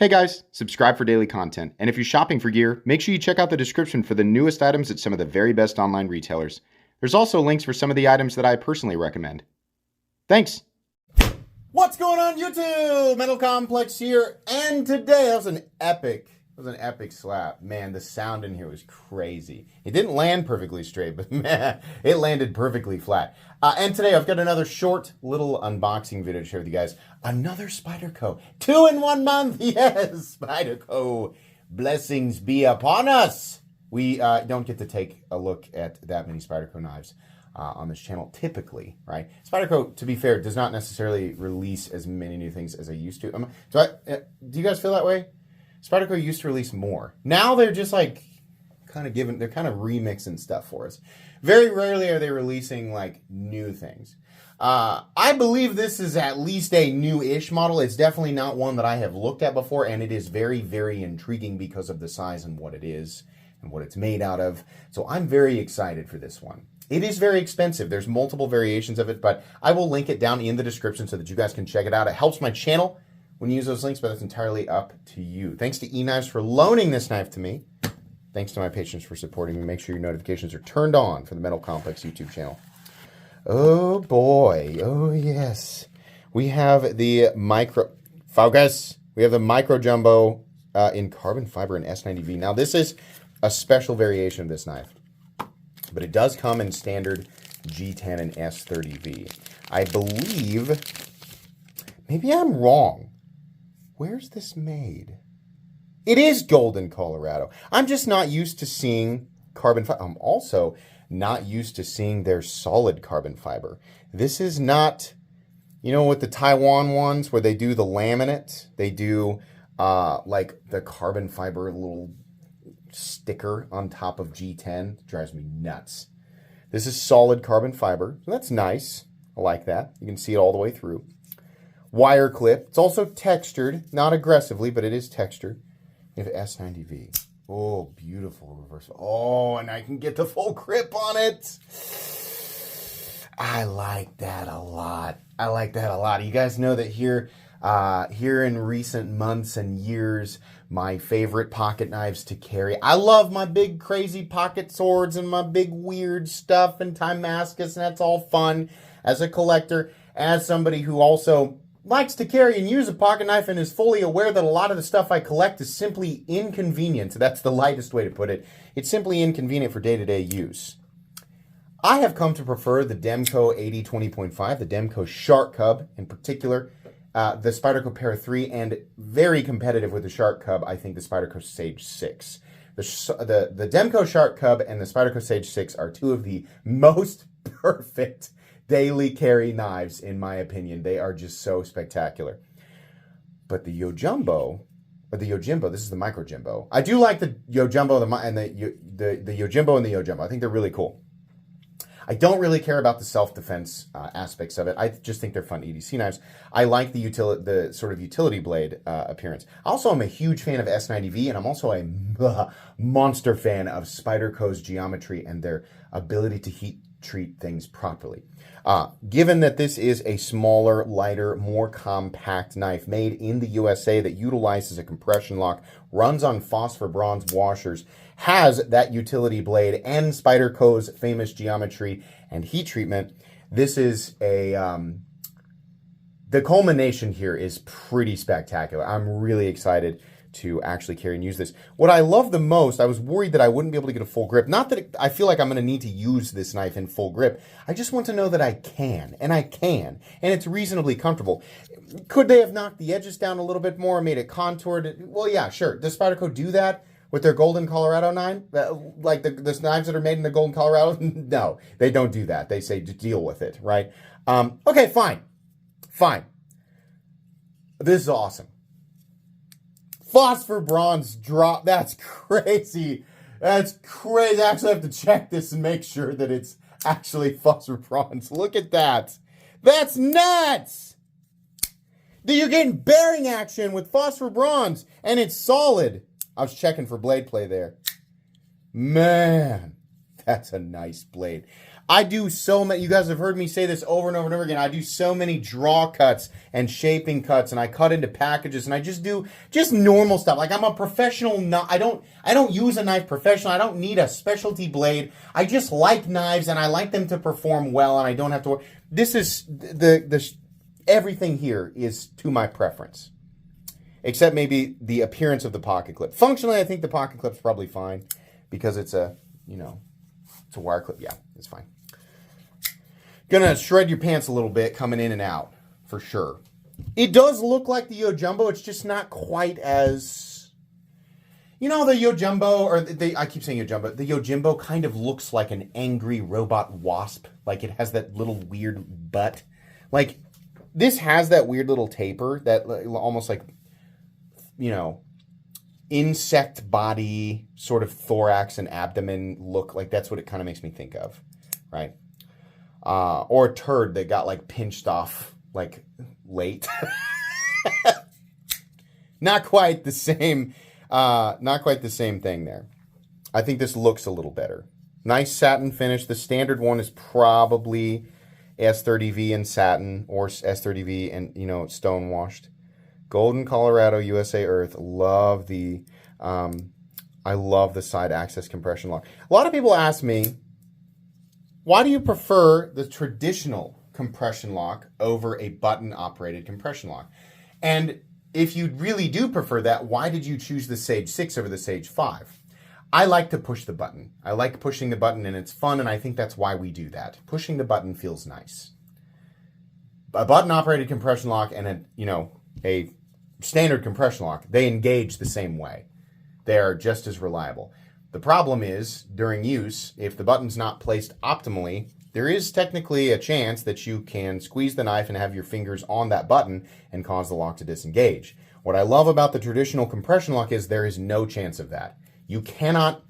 Hey guys, subscribe for daily content, and if you're shopping for gear, make sure you check out the description for the newest items at some of the very best online retailers. There's also links for some of the items that I personally recommend. Thanks! What's going on YouTube? Metal Complex here, and today that was an epic slap. Man, the sound in here was crazy. It didn't land perfectly straight, but man, it landed perfectly flat. And today I've got another short little unboxing video to share with you guys. Another Spyderco. 2 in 1 month. Yes, Spyderco. Blessings be upon us. We don't get to take a look at that many Spyderco knives on this channel typically, right? Spyderco, to be fair, does not necessarily release as many new things as I used to. Do you guys feel that way? Spyderco used to release more. Now they're just like they're kind of remixing stuff for us. Very rarely are they releasing like new things. I believe this is at least a new-ish model. It's definitely not one that I have looked at before, and it is very, very intriguing because of the size and what it is and what it's made out of. So I'm very excited for this one. It is very expensive. There's multiple variations of it, but I will link it down in the description so that you guys can check it out. It helps my channel when you use those links, but that's entirely up to you. Thanks to eKnives for loaning this knife to me. Thanks to my patrons for supporting me. Make sure your notifications are turned on for the Metal Complex YouTube channel. Oh boy, oh yes. We have the MicroJimbo in carbon fiber and S90V. Now this is a special variation of this knife, but it does come in standard G10 and S30V. I believe, maybe I'm wrong. Where's this made? It is Golden, Colorado. I'm just not used to seeing carbon fiber. I'm also not used to seeing their solid carbon fiber. This is not, you know, with the Taiwan ones where they do the laminate, they do like the carbon fiber little sticker on top of G10. It drives me nuts. This is solid carbon fiber, so that's nice. I like that. You can see it all the way through. Wire clip. It's also textured, not aggressively, but it is textured. We have S90V. Oh, beautiful reversal. Oh, and I can get the full grip on it. I like that a lot. I like that a lot. You guys know that here in recent months and years, my favorite pocket knives to carry. I love my big crazy pocket swords and my big weird stuff and Timascus, and that's all fun as a collector, as somebody who also likes to carry and use a pocket knife and is fully aware that a lot of the stuff I collect is simply inconvenient. That's the lightest way to put it. It's simply inconvenient for day-to-day use. I have come to prefer the Demco 80-20.5, the Demco Shark Cub in particular, the Spyderco Para 3, and very competitive with the Shark Cub, I think the Spyderco Sage 6. The Demco Shark Cub and the Spyderco Sage 6 are two of the most perfect daily carry knives, in my opinion. They are just so spectacular. But the Yojimbo, this is the MicroJimbo. I do like the Yojimbo and the Yojimbo and the Yojimbo. I think they're really cool. I don't really care about the self-defense aspects of it. I just think they're fun EDC knives. I like the sort of utility blade appearance. Also, I'm a huge fan of S90V, and I'm also a monster fan of Spyderco's geometry and their ability to heat treat things properly. Given that this is a smaller, lighter, more compact knife made in the USA that utilizes a compression lock, runs on phosphor bronze washers, has that utility blade and Spyderco's famous geometry and heat treatment, this is a the culmination here is pretty spectacular. I'm really excited to actually carry and use this. What I love the most, I was worried that I wouldn't be able to get a full grip. Not that I feel like I'm going to need to use this knife in full grip. I just want to know that I can, and it's reasonably comfortable. Could they have knocked the edges down a little bit more, made it contoured? Well, yeah, sure. Does Spyderco do that with their Golden, Colorado knife? Like the knives that are made in the Golden, Colorado? No, they don't do that. They say to deal with it, right? Okay, fine. This is awesome. Phosphor bronze drop. That's crazy. That's crazy. I actually have to check this and make sure that it's actually phosphor bronze. Look at that. That's nuts. You're getting bearing action with phosphor bronze, and it's solid. I was checking for blade play there. Man, that's a nice blade. I do so many, you guys have heard me say this over and over and over again. I do so many draw cuts and shaping cuts, and I cut into packages, and I just do just normal stuff. Like I'm a professional, I don't use a knife professionally. I don't need a specialty blade. I just like knives, and I like them to perform well, and I don't have to work. This is everything here is to my preference, except maybe the appearance of the pocket clip. Functionally, I think the pocket clip's probably fine because it's a, it's a wire clip. Yeah, it's fine. Gonna shred your pants a little bit coming in and out, for sure. It does look like the MicroJimbo. It's just not quite as... the MicroJimbo, or I keep saying MicroJimbo, the MicroJimbo kind of looks like an angry robot wasp. Like it has that little weird butt. Like, this has that weird little taper, that almost like, insect body, sort of thorax and abdomen look. Like that's what it kind of makes me think of, right? Or a turd that got like pinched off like late. Not quite the same. Not quite the same thing there. I think this looks a little better. Nice satin finish. The standard one is probably S30V in satin or S30V and stone washed. Golden, Colorado, USA Earth. Love the. I love the side access compression lock. A lot of people ask me, why do you prefer the traditional compression lock over a button-operated compression lock? And if you really do prefer that, why did you choose the Sage 6 over the Sage 5? I like to push the button. I like pushing the button, and it's fun, and I think that's why we do that. Pushing the button feels nice. A button-operated compression lock and a standard compression lock, they engage the same way. They are just as reliable. The problem is, during use, if the button's not placed optimally, there is technically a chance that you can squeeze the knife and have your fingers on that button and cause the lock to disengage. What I love about the traditional compression lock is there is no chance of that. You cannot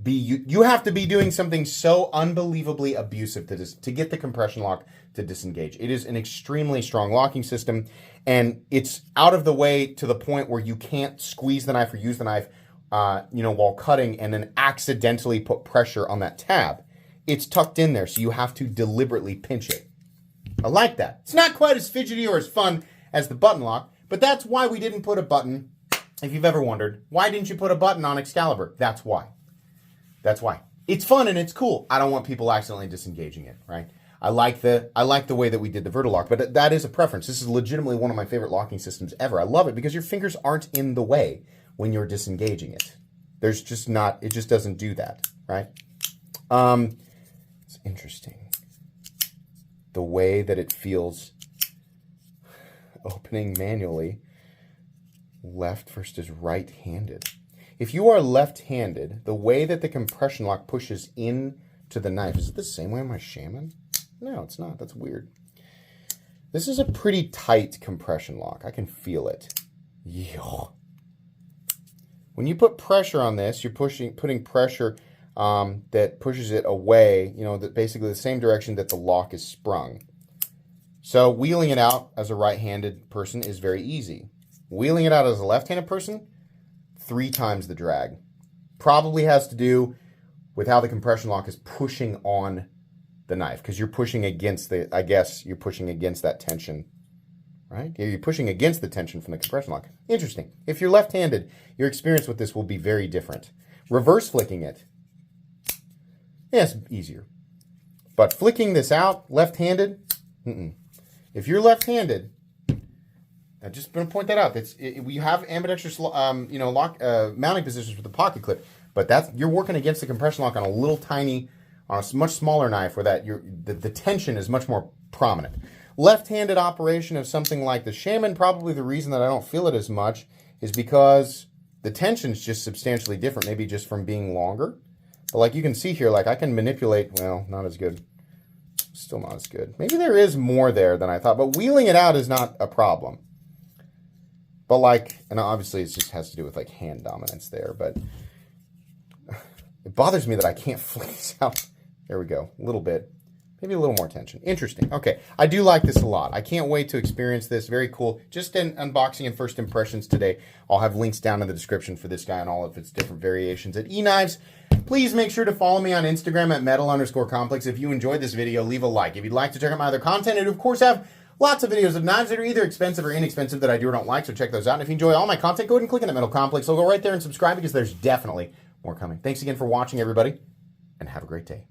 be, you have to be doing something so unbelievably abusive to get the compression lock to disengage. It is an extremely strong locking system, and it's out of the way to the point where you can't squeeze the knife or use the knife while cutting and then accidentally put pressure on that tab. It's tucked in there, so you have to deliberately pinch it. I like that. It's not quite as fidgety or as fun as the button lock, but that's why we didn't put a button. If you've ever wondered, why didn't you put a button on Excalibur? That's why. That's why. It's fun and it's cool. I don't want people accidentally disengaging it, right? I like the way that we did the Vertilock, but that is a preference. This is legitimately one of my favorite locking systems ever. I love it because your fingers aren't in the way when you're disengaging it. There's just not, it just doesn't do that, right? It's interesting. The way that it feels opening manually, left versus right-handed. If you are left-handed, the way that the compression lock pushes in to the knife, is it the same way on my Shaman? No, it's not. That's weird. This is a pretty tight compression lock. I can feel it. Yo. When you put pressure on this, you're putting pressure that pushes it away, that basically the same direction that the lock is sprung. So wheeling it out as a right-handed person is very easy. Wheeling it out as a left-handed person, 3 times the drag. Probably has to do with how the compression lock is pushing on the knife, because you're pushing against you're pushing against that tension, right? You're pushing against the tension from the compression lock. Interesting. If you're left-handed, your experience with this will be very different. Reverse flicking it, yeah, it's easier. But flicking this out, left-handed, If you're left-handed, I'm just going to point that out. We have ambidextrous, mounting positions with the pocket clip, but you're working against the compression lock on a little tiny, on a much smaller knife where the tension is much more prominent. Left-handed operation of something like the Shaman, probably the reason that I don't feel it as much is because the tension is just substantially different, maybe just from being longer. But like you can see here, like I can manipulate, well, not as good. Still not as good. Maybe there is more there than I thought, but wheeling it out is not a problem. But and obviously it just has to do with hand dominance there, but it bothers me that I can't flick this out. There we go, a little bit. Maybe a little more tension. Interesting. Okay. I do like this a lot. I can't wait to experience this. Very cool. Just an unboxing and first impressions today. I'll have links down in the description for this guy and all of its different variations at eKnives. Please make sure to follow me on Instagram at metal_complex. If you enjoyed this video, leave a like. If you'd like to check out my other content, I do, of course, have lots of videos of knives that are either expensive or inexpensive that I do or don't like, so check those out. And if you enjoy all my content, go ahead and click on the Metal Complex logo right there and subscribe because there's definitely more coming. Thanks again for watching, everybody, and have a great day.